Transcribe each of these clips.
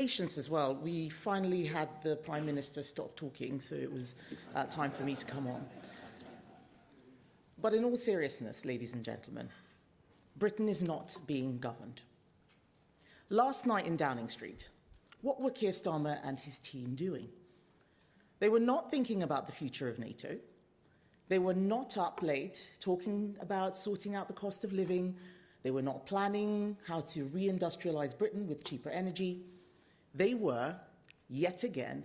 Patience as well. We finally had the Prime Minister stop talking, so it was time for me to come on. But in all seriousness, ladies and gentlemen, Britain is not being governed. Last night in Downing Street, what were Keir Starmer and his team doing? They were not thinking about the future of NATO. They were not up late talking about sorting out the cost of living. They were not planning how to reindustrialize Britain with cheaper energy. They were, yet again,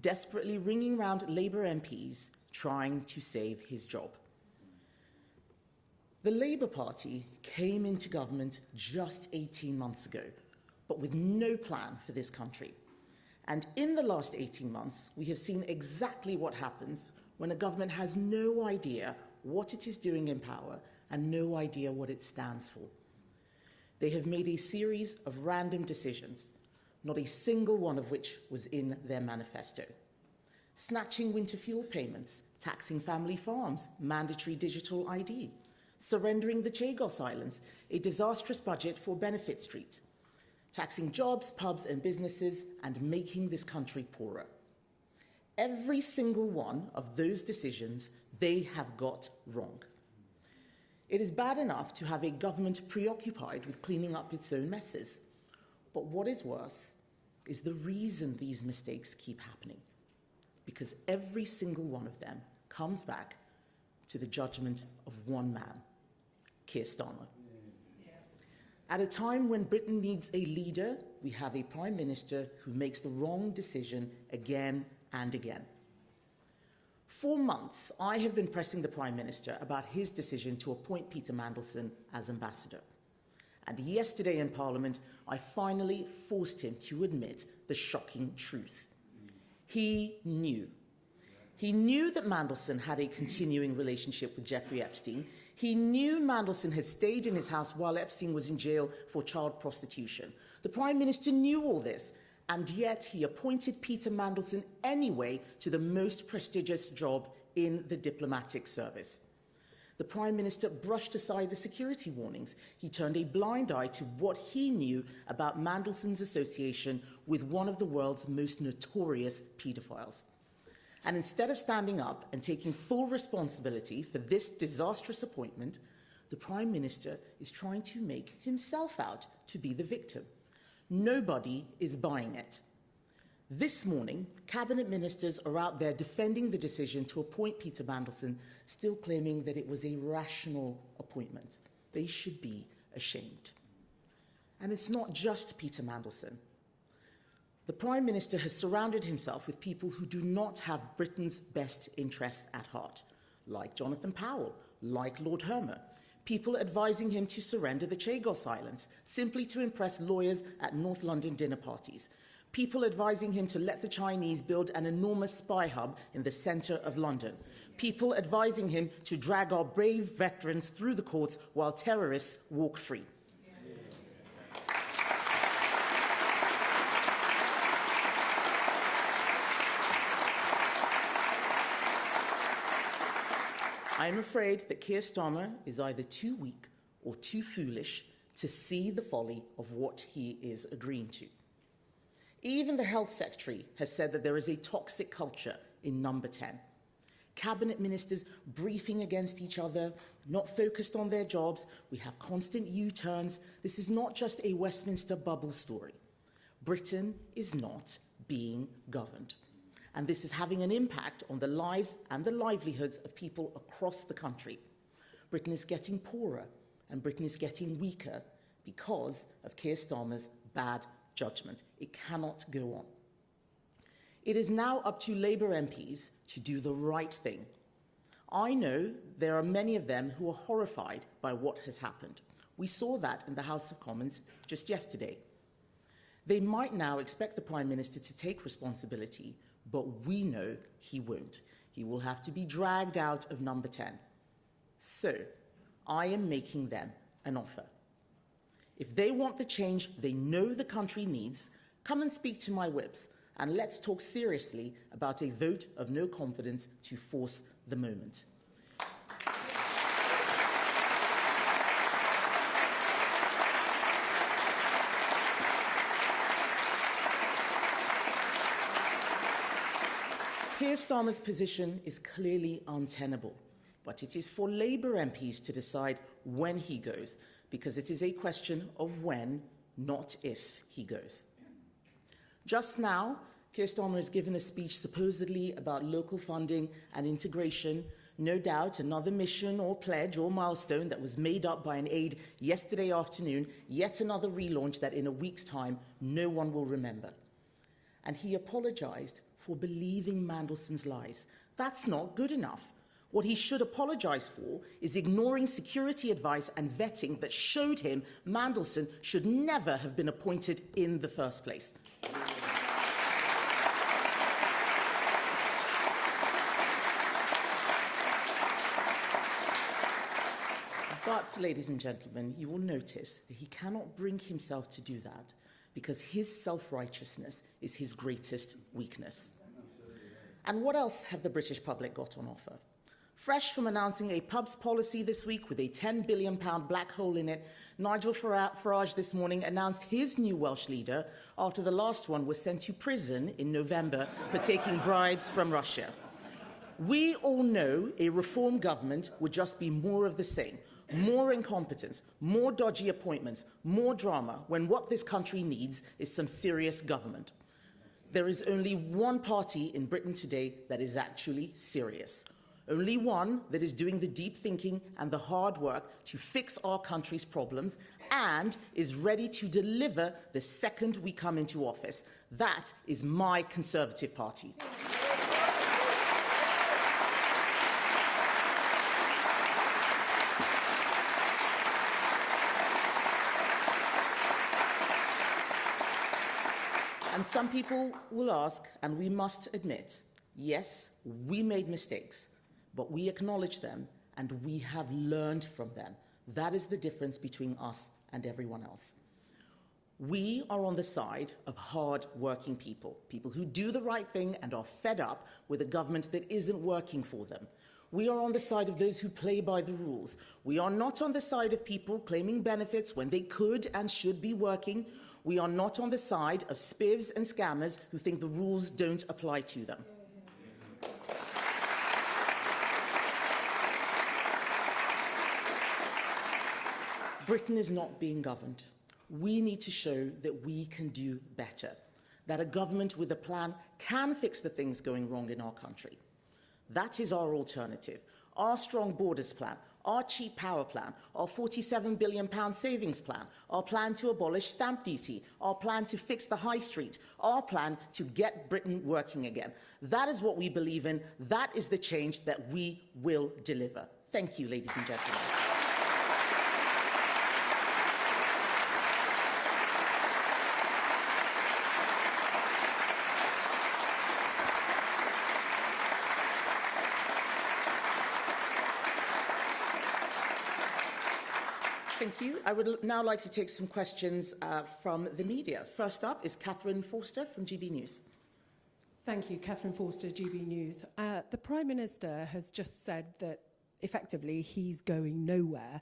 desperately ringing round Labour MPs trying to save his job. The Labour Party came into government just 18 months ago, but with no plan for this country. And in the last 18 months, we have seen exactly what happens when a government has no idea what it is doing in power and no idea what it stands for. They have made a series of random decisions, not a single one of which was in their manifesto. Snatching winter fuel payments, taxing family farms, mandatory digital ID, surrendering the Chagos Islands, a disastrous budget for Benefit Street, taxing jobs, pubs and businesses, and making this country poorer. Every single one of those decisions they have got wrong. It is bad enough to have a government preoccupied with cleaning up its own messes. But what is worse is the reason these mistakes keep happening. Because every single one of them comes back to the judgment of one man, Keir Starmer. At a time when Britain needs a leader, we have a Prime Minister who makes the wrong decision again and again. For months, I have been pressing the Prime Minister about his decision to appoint Peter Mandelson as ambassador. And yesterday in Parliament, I finally forced him to admit the shocking truth. He knew. He knew that Mandelson had a continuing relationship with Jeffrey Epstein. He knew Mandelson had stayed in his house while Epstein was in jail for child prostitution. The Prime Minister knew all this, and yet he appointed Peter Mandelson anyway to the most prestigious job in the diplomatic service. The Prime Minister brushed aside the security warnings. He turned a blind eye to what he knew about Mandelson's association with one of the world's most notorious paedophiles. And instead of standing up and taking full responsibility for this disastrous appointment, the Prime Minister is trying to make himself out to be the victim. Nobody is buying it. This morning, cabinet ministers are out there defending the decision to appoint Peter Mandelson, still claiming that it was a rational appointment. They should be ashamed. And it's not just Peter Mandelson. The Prime Minister has surrounded himself with people who do not have Britain's best interests at heart, like Jonathan Powell, like Lord Hermer, people advising him to surrender the Chagos Islands simply to impress lawyers at North London dinner parties, people advising him to let the Chinese build an enormous spy hub in the centre of London, people advising him to drag our brave veterans through the courts while terrorists walk free. I am afraid that Keir Starmer is either too weak or too foolish to see the folly of what he is agreeing to. Even the Health Secretary has said that there is a toxic culture in Number 10. Cabinet ministers briefing against each other, not focused on their jobs. We have constant U-turns. This is not just a Westminster bubble story. Britain is not being governed. And this is having an impact on the lives and the livelihoods of people across the country. Britain is getting poorer, and Britain is getting weaker because of Keir Starmer's bad judgment. It cannot go on. It is now up to Labour MPs to do the right thing. I know there are many of them who are horrified by what has happened. We saw that in the House of Commons just yesterday. They might now expect the Prime Minister to take responsibility, but we know he won't. He will have to be dragged out of Number 10. So, I am making them an offer. If they want the change they know the country needs, come and speak to my whips, and let's talk seriously about a vote of no confidence to force the moment. Keir Starmer's position is clearly untenable, but it is for Labour MPs to decide when he goes, because it is a question of when, not if, he goes. Just now, Keir Starmer has given a speech supposedly about local funding and integration, no doubt another mission or pledge or milestone that was made up by an aide yesterday afternoon, yet another relaunch that in a week's time no one will remember. And he apologised for believing Mandelson's lies. That's not good enough. What he should apologise for is ignoring security advice and vetting that showed him Mandelson should never have been appointed in the first place. But, ladies and gentlemen, you will notice that he cannot bring himself to do that because his self-righteousness is his greatest weakness. And what else have the British public got on offer? Fresh from announcing a pubs policy this week with a £10 billion black hole in it, Nigel Farage this morning announced his new Welsh leader after the last one was sent to prison in November for taking bribes from Russia. We all know a reform government would just be more of the same. More incompetence, more dodgy appointments, more drama, when what this country needs is some serious government. There is only one party in Britain today that is actually serious. Only one that is doing the deep thinking and the hard work to fix our country's problems and is ready to deliver the second we come into office. That is my Conservative Party. And some people will ask, and we must admit, yes, we made mistakes, but we acknowledge them and we have learned from them. That is the difference between us and everyone else. We are on the side of hard-working people, people who do the right thing and are fed up with a government that isn't working for them. We are on the side of those who play by the rules. We are not on the side of people claiming benefits when they could and should be working. We are not on the side of spivs and scammers who think the rules don't apply to them. Britain is not being governed. We need to show that we can do better, that a government with a plan can fix the things going wrong in our country. That is our alternative, our strong borders plan, our cheap power plan, our £47 billion savings plan, our plan to abolish stamp duty, our plan to fix the high street, our plan to get Britain working again. That is what we believe in. That is the change that we will deliver. Thank you, ladies and gentlemen. Thank you. I would now like to take some questions from the media. First up is Catherine Forster from GB News. Thank you, Catherine Forster, GB News. The Prime Minister has just said that, effectively, he's going nowhere.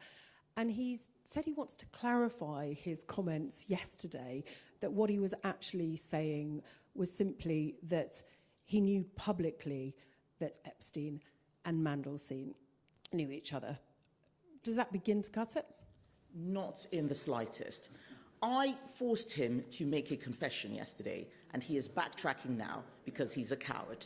And he's said he wants to clarify his comments yesterday, that what he was actually saying was simply that he knew publicly that Epstein and Mandelson knew each other. Does that begin to cut it? Not in the slightest. I forced him to make a confession yesterday, and he is backtracking now because he's a coward.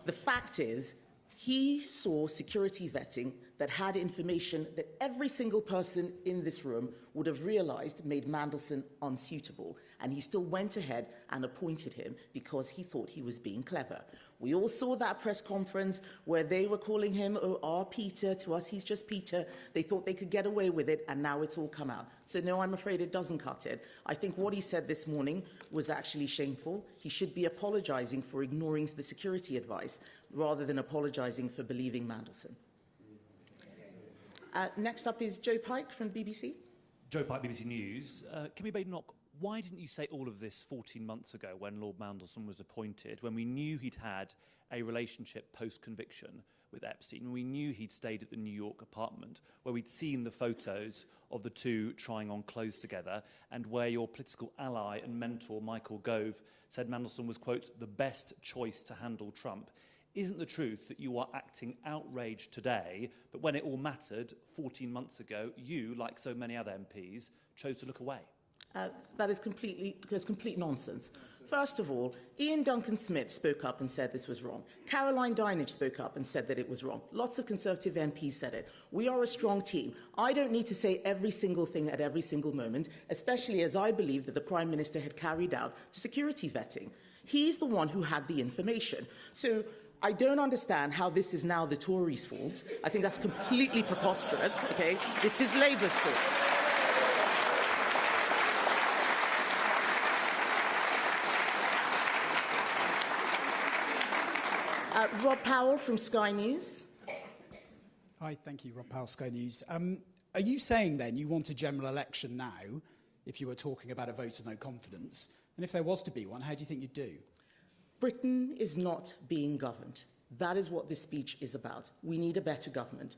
The fact is, he saw security vetting that had information that every single person in this room would have realised made Mandelson unsuitable, and he still went ahead and appointed him because he thought he was being clever. We all saw that press conference where they were calling him, oh, our Peter, to us he's just Peter. They thought they could get away with it, and now it's all come out. So no, I'm afraid it doesn't cut it. I think what he said this morning was actually shameful. He should be apologising for ignoring the security advice rather than apologising for believing Mandelson. Next up is Joe Pike from BBC. Joe Pike, BBC News. Kemi Badenoch, why didn't you say all of this 14 months ago when Lord Mandelson was appointed, when we knew he'd had a relationship post-conviction with Epstein, when we knew he'd stayed at the New York apartment, where we'd seen the photos of the two trying on clothes together, and where your political ally and mentor, Michael Gove, said Mandelson was, quote, the best choice to handle Trump? isn't the truth that you are acting outraged today, but when it all mattered 14 months ago, you, like so many other MPs, chose to look away? That is complete nonsense. First of all, Ian Duncan Smith spoke up and said this was wrong. Caroline Dinenage spoke up and said that it was wrong. Lots of Conservative MPs said it. We are a strong team. I don't need to say every single thing at every single moment, especially as I believe that the Prime Minister had carried out security vetting. He's the one who had the information. So I don't understand how this is now the Tories' fault. I think that's completely preposterous, okay? This is Labour's fault. Rob Powell from Sky News. Hi, thank you, Rob Powell, Sky News. Are you saying then you want a general election now, if you were talking about a vote of no confidence? And if there was to be one, how do you think you'd do? Britain is not being governed. That is what this speech is about. We need a better government.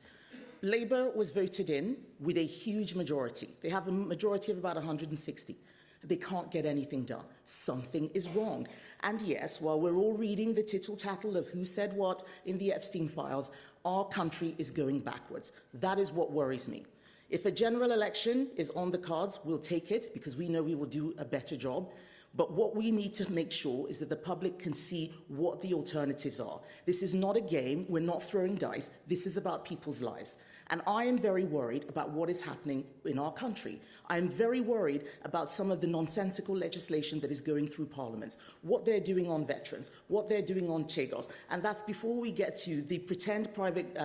Labour was voted in with a huge majority. They have a majority of about 160. They can't get anything done. Something is wrong. And yes, while we're all reading the tittle-tattle of who said what in the Epstein Files, our country is going backwards. That is what worries me. If a general election is on the cards, we'll take it because we know we will do a better job. But what we need to make sure is that the public can see what the alternatives are. This is not a game. We're not throwing dice. This is about people's lives. And I am very worried about what is happening in our country. I am very worried about some of the nonsensical legislation that is going through Parliament, what they're doing on veterans, what they're doing on Chagos. And that's before we get to the pretend private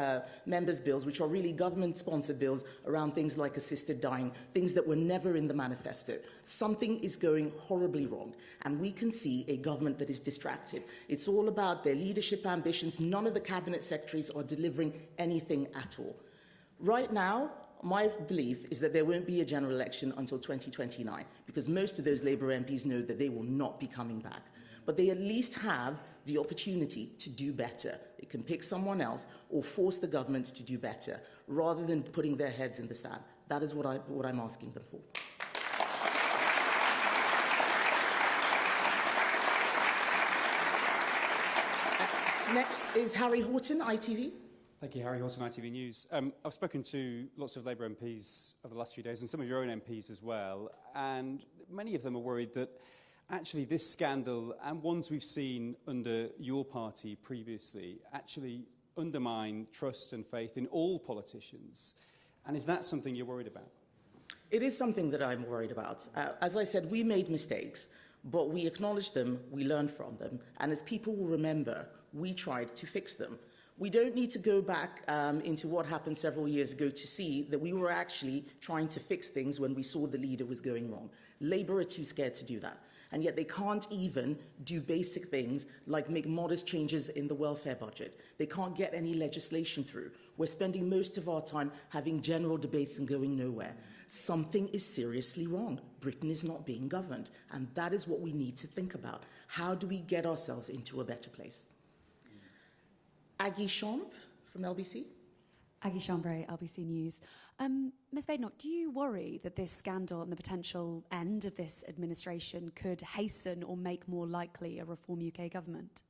members' bills, which are really government-sponsored bills around things like assisted dying, things that were never in the manifesto. Something is going horribly wrong. And we can see a government that is distracted. It's all about their leadership ambitions. None of the cabinet secretaries are delivering anything at all. Right now, my belief is that there won't be a general election until 2029, because most of those Labour MPs know that they will not be coming back. But they at least have the opportunity to do better. They can pick someone else or force the government to do better, rather than putting their heads in the sand. That is what I'm asking them for. Next is Harry Horton, ITV. Thank you, Harry Horton, ITV News. I've spoken to lots of Labour MPs over the last few days, and some of your own MPs as well, and many of them are worried that actually this scandal, and ones we've seen under your party previously, actually undermine trust and faith in all politicians. And is that something you're worried about? It is something that I'm worried about. As I said, we made mistakes, but we acknowledged them, we learned from them, and as people will remember, we tried to fix them. We don't need to go back into what happened several years ago to see that we were actually trying to fix things when we saw the leader was going wrong. Labour are too scared to do that. And yet they can't even do basic things like make modest changes in the welfare budget. They can't get any legislation through. We're spending most of our time having general debates and going nowhere. Something is seriously wrong. Britain is not being governed. And that is what we need to think about. How do we get ourselves into a better place? Aggie Chambre from LBC. Aggie Chambre, LBC News. Ms Badenoch, do you worry that this scandal and the potential end of this administration could hasten or make more likely a Reform UK government?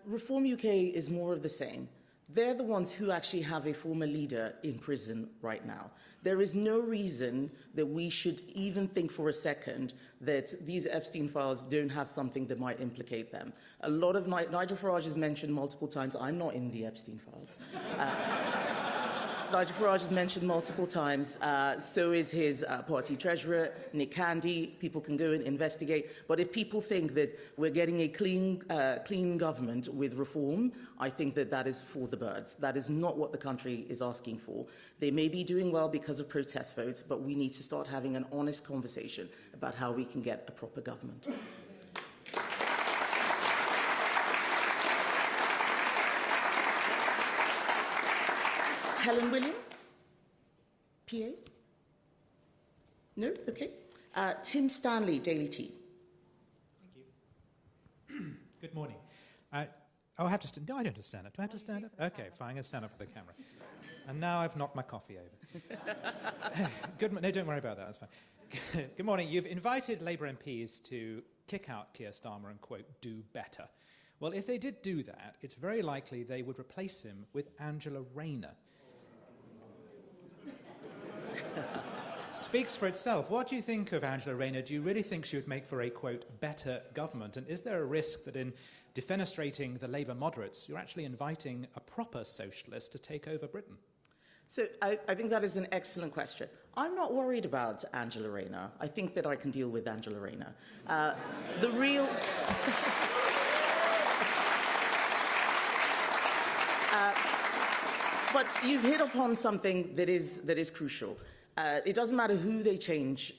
Reform UK is more of the same. They're the ones who actually have a former leader in prison right now. There is no reason that we should even think for a second that these Epstein files don't have something that might implicate them. A lot of Nigel Farage has mentioned multiple times, I'm not in the Epstein files. Nigel Farage has mentioned multiple times, so is his party treasurer, Nick Candy. People can go and investigate. But if people think that we're getting a clean government with reform, I think that that is for the birds. That is not what the country is asking for. They may be doing well because of protest votes, but we need to start having an honest conversation about how we can get a proper government. Helen William, PA? No? Okay. Tim Stanley, Daily Tea. Thank you. Good morning. I have to no, I don't have to stand up. Do I have to stand up? Okay, fine. I'm going to stand up for the camera. And now I've knocked my coffee over. No, don't worry about that. That's fine. Good morning. You've invited Labour MPs to kick out Keir Starmer and, quote, do better. Well, if they did do that, it's very likely they would replace him with Angela Rayner. Speaks for itself. What do you think of Angela Rayner? Do you really think she would make for a, quote, better government? And is there a risk that in defenestrating the Labour moderates, you're actually inviting a proper socialist to take over Britain? So I think that is an excellent question. I'm not worried about Angela Rayner. I think that I can deal with Angela Rayner. The real... but you've hit upon something that is crucial. It doesn't matter who they change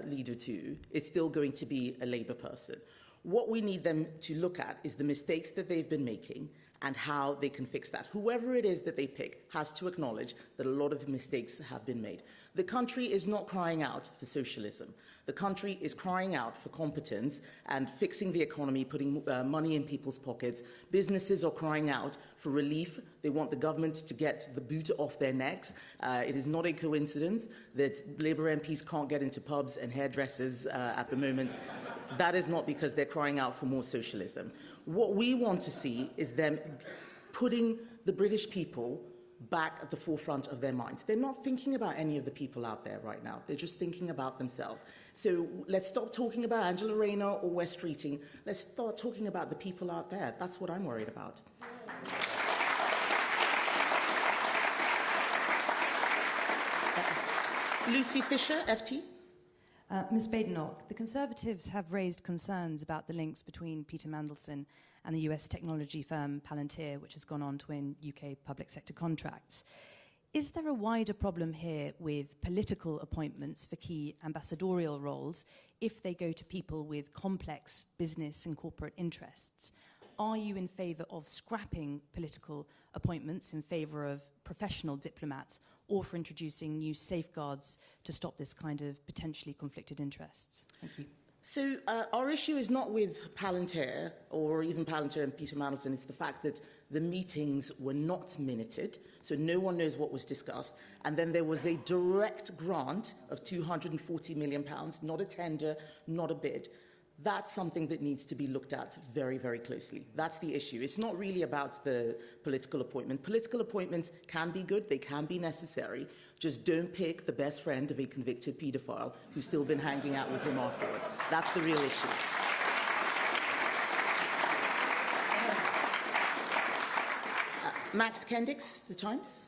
leader to, it's still going to be a Labour person. What we need them to look at is the mistakes that they've been making and how they can fix that. Whoever it is that they pick has to acknowledge that a lot of mistakes have been made. The country is not crying out for socialism. The country is crying out for competence and fixing the economy, putting money in people's pockets. Businesses are crying out for relief. They want the government to get the boot off their necks. It is not a coincidence that Labour MPs can't get into pubs and hairdressers at the moment. That is not because they're crying out for more socialism. What we want to see is them putting the British people back at the forefront of their minds. They're not thinking about any of the people out there right now. They're just thinking about themselves. So let's stop talking about Angela Rayner or West Streeting. Let's start talking about the people out there. That's what I'm worried about. Lucy Fisher, FT. Ms Badenoch, the Conservatives have raised concerns about the links between Peter Mandelson and the US technology firm Palantir, which has gone on to win UK public sector contracts. Is there a wider problem here with political appointments for key ambassadorial roles if they go to people with complex business and corporate interests? Are you in favour of scrapping political appointments in favour of professional diplomats, or for introducing new safeguards to stop this kind of potentially conflicted interests? Thank you. So our issue is not with Palantir, or even Palantir and Peter Mandelson. It's the fact that the meetings were not minuted, so no one knows what was discussed. And then there was a direct grant of £240 million, not a tender, not a bid. That's something that needs to be looked at very, very closely. That's the issue. It's not really about the political appointment. Political appointments can be good, they can be necessary. Just don't pick the best friend of a convicted paedophile who's still been hanging out with him afterwards. That's the real issue. Max Kendix, The Times.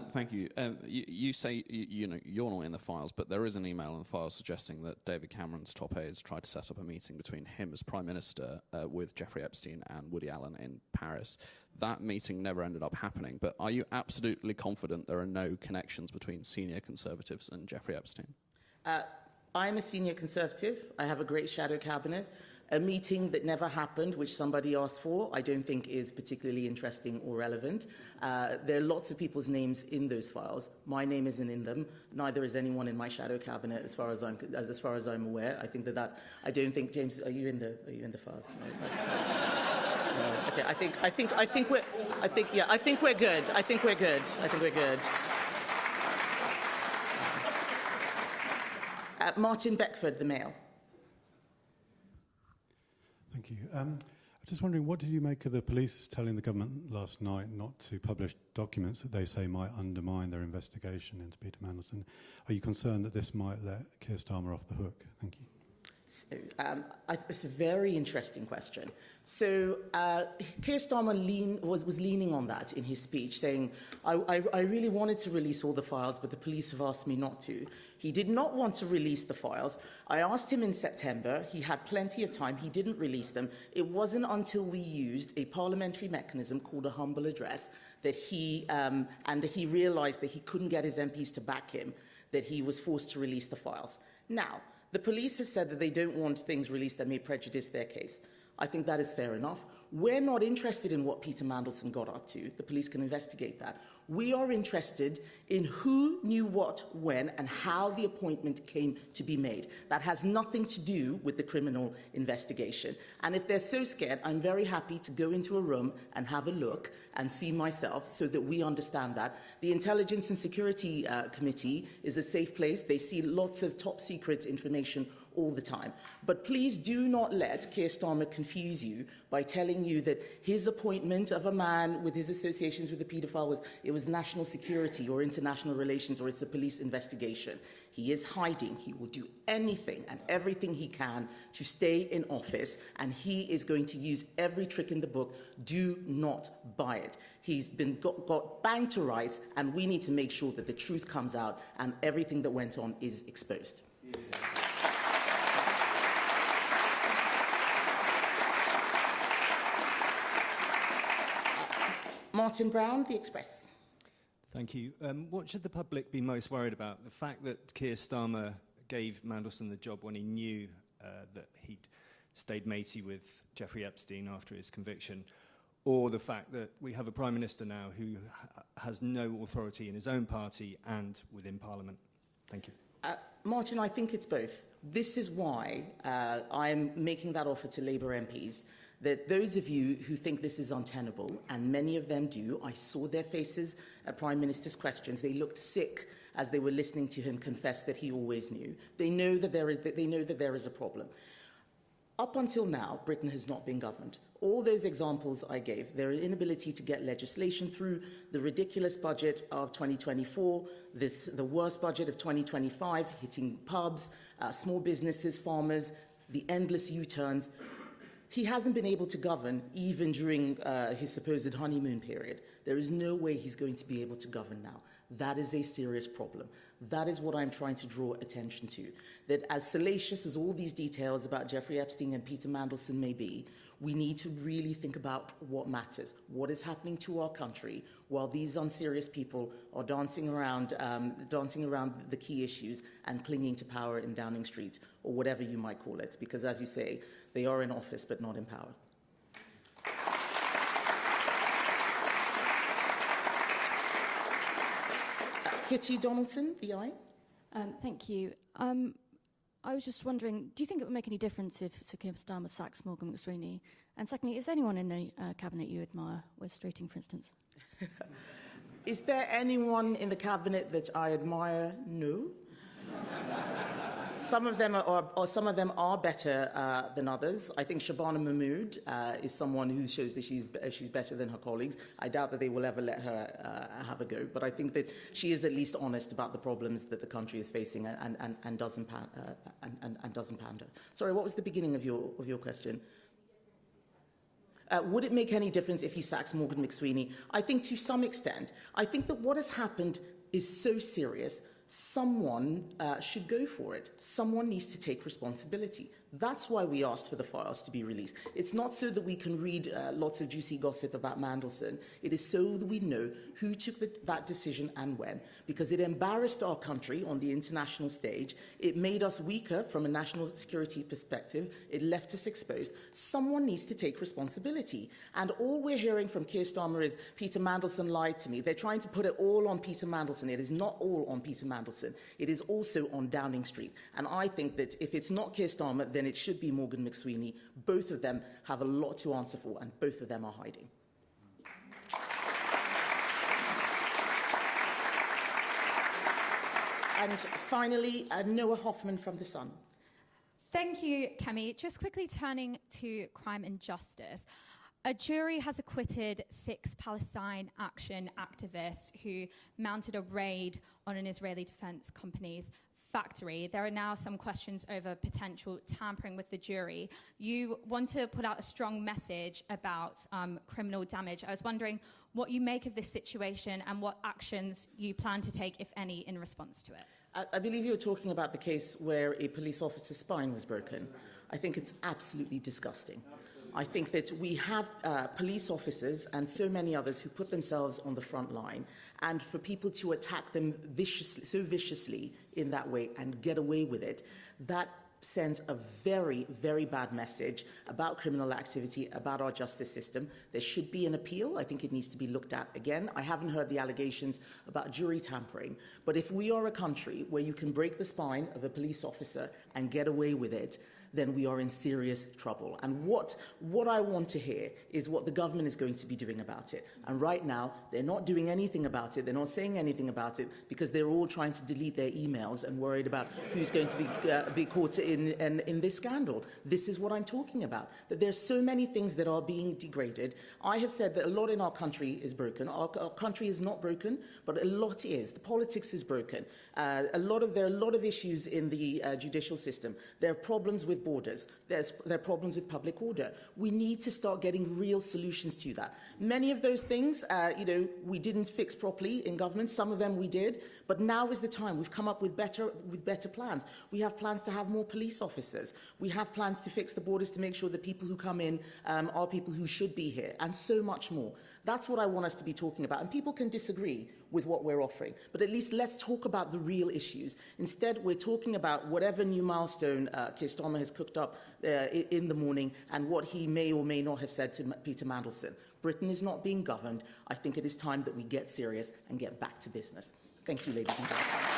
Thank you. You say you're not in the files, but there is an email in the files suggesting that David Cameron's top aides tried to set up a meeting between him as Prime Minister with Jeffrey Epstein and Woody Allen in Paris. That meeting never ended up happening, but are you absolutely confident there are no connections between senior Conservatives and Jeffrey Epstein? I'm a senior Conservative. I have a great shadow cabinet. A meeting that never happened, which somebody asked for, I don't think is particularly interesting or relevant. There are lots of people's names in those files. My name isn't in them. Neither is anyone in my shadow cabinet, as far as I'm aware. I think that I don't think, James, are you in the files? No. No. Okay. I think we're good. Martin Beckford, The Mail. Thank you. I'm just wondering, what did you make of the police telling the government last night not to publish documents that they say might undermine their investigation into Peter Mandelson? Are you concerned that this might let Keir Starmer off the hook? Thank you. So, it's a very interesting question. So Keir Starmer was leaning on that in his speech, saying, I really wanted to release all the files, but the police have asked me not to. He did not want to release the files. I asked him in September. He had plenty of time. He didn't release them. It wasn't until we used a parliamentary mechanism called a humble address that he realised that he couldn't get his MPs to back him, that he was forced to release the files. Now, the police have said that they don't want things released that may prejudice their case. I think that is fair enough. We're not interested in what Peter Mandelson got up to. The police can investigate that. We are interested in who knew what, when, and how the appointment came to be made. That has nothing to do with the criminal investigation. And if they're so scared, I'm very happy to go into a room and have a look and see myself so that we understand that. The Intelligence and Security Committee is a safe place. They see lots of top secret information all the time. But please do not let Keir Starmer confuse you by telling you that his appointment of a man with his associations with the paedophile was national security or international relations or it's a police investigation. He is hiding. He will do anything and everything he can to stay in office, and he is going to use every trick in the book. Do not buy it. He's been got banged to rights, and we need to make sure that the truth comes out and everything that went on is exposed. Yeah. Martin Brown, The Express. Thank you. What should the public be most worried about? The fact that Keir Starmer gave Mandelson the job when he knew that he'd stayed matey with Jeffrey Epstein after his conviction, or the fact that we have a Prime Minister now who has no authority in his own party and within Parliament? Thank you. Martin, I think it's both. This is why I'm making that offer to Labour MPs, that those of you who think this is untenable, and many of them do, I saw their faces at Prime Minister's questions. They looked sick as they were listening to him confess that he always knew. They know that there is a problem. Up until now, Britain has not been governed. All those examples I gave, their inability to get legislation through, the ridiculous budget of 2024, the worst budget of 2025, hitting pubs, small businesses, farmers, the endless U-turns. He hasn't been able to govern even during his supposed honeymoon period. There is no way he's going to be able to govern now. That is a serious problem. That is what I'm trying to draw attention to. That as salacious as all these details about Jeffrey Epstein and Peter Mandelson may be, we need to really think about what matters, what is happening to our country while these unserious people are dancing around the key issues and clinging to power in Downing Street, or whatever you might call it, because as you say, they are in office but not in power. Kitty Donaldson, VI. Thank you. I was just wondering, do you think it would make any difference if Sir Keir Starmer sacks Morgan McSweeney? And secondly, is there anyone in the cabinet you admire, Wes Streeting, for instance? Is there anyone in the cabinet that I admire? No. Some of them are better than others. I think Shabana Mahmood is someone who shows that she's better than her colleagues. I doubt that they will ever let her have a go, but I think that she is at least honest about the problems that the country is facing and doesn't pander. Sorry, what was the beginning of your question? Would it make any difference if he sacks Morgan McSweeney? I think to some extent. I think that what has happened is so serious. Someone should go for it. Someone needs to take responsibility. That's why we asked for the files to be released. It's not so that we can read lots of juicy gossip about Mandelson. It is so that we know who took that decision and when, because it embarrassed our country on the international stage. It made us weaker from a national security perspective. It left us exposed. Someone needs to take responsibility. And all we're hearing from Keir Starmer is, Peter Mandelson lied to me. They're trying to put it all on Peter Mandelson. It is not all on Peter Mandelson. It is also on Downing Street. And I think that if it's not Keir Starmer, then it should be Morgan McSweeney. Both of them have a lot to answer for, and both of them are hiding. And finally, Noah Hoffman from The Sun. Thank you, Kemi. Just quickly turning to crime and justice. A jury has acquitted 6 Palestine Action activists who mounted a raid on an Israeli defense company's factory. There are now some questions over potential tampering with the jury. You want to put out a strong message about criminal damage. I was wondering what you make of this situation and what actions you plan to take, if any, in response to it. I believe you're talking about the case where a police officer's spine was broken. I think it's absolutely disgusting. I think that we have police officers and so many others who put themselves on the front line, and for people to attack them so viciously in that way and get away with it, that sends a very, very bad message about criminal activity, about our justice system. There should be an appeal. I think it needs to be looked at again. I haven't heard the allegations about jury tampering, but if we are a country where you can break the spine of a police officer and get away with it, then we are in serious trouble. And what I want to hear is what the government is going to be doing about it. And right now, they're not doing anything about it. They're not saying anything about it because they're all trying to delete their emails and worried about who's going to be caught in this scandal. This is what I'm talking about, that there's so many things that are being degraded. I have said that a lot in our country is broken. Our country is not broken, but a lot is. The politics is broken. There are a lot of issues in the judicial system. There are problems with borders. There are problems with public order. We need to start getting real solutions to that. Many of those things, we didn't fix properly in government. Some of them we did, but now is the time. We've come up with better plans. We have plans to have more police officers. We have plans to fix the borders to make sure that people who come in are people who should be here, and so much more. That's what I want us to be talking about. And people can disagree with what we're offering, but at least let's talk about the real issues. Instead, we're talking about whatever new milestone Keir Starmer has cooked up in the morning and what he may or may not have said to Peter Mandelson. Britain is not being governed. I think it is time that we get serious and get back to business. Thank you, ladies and gentlemen.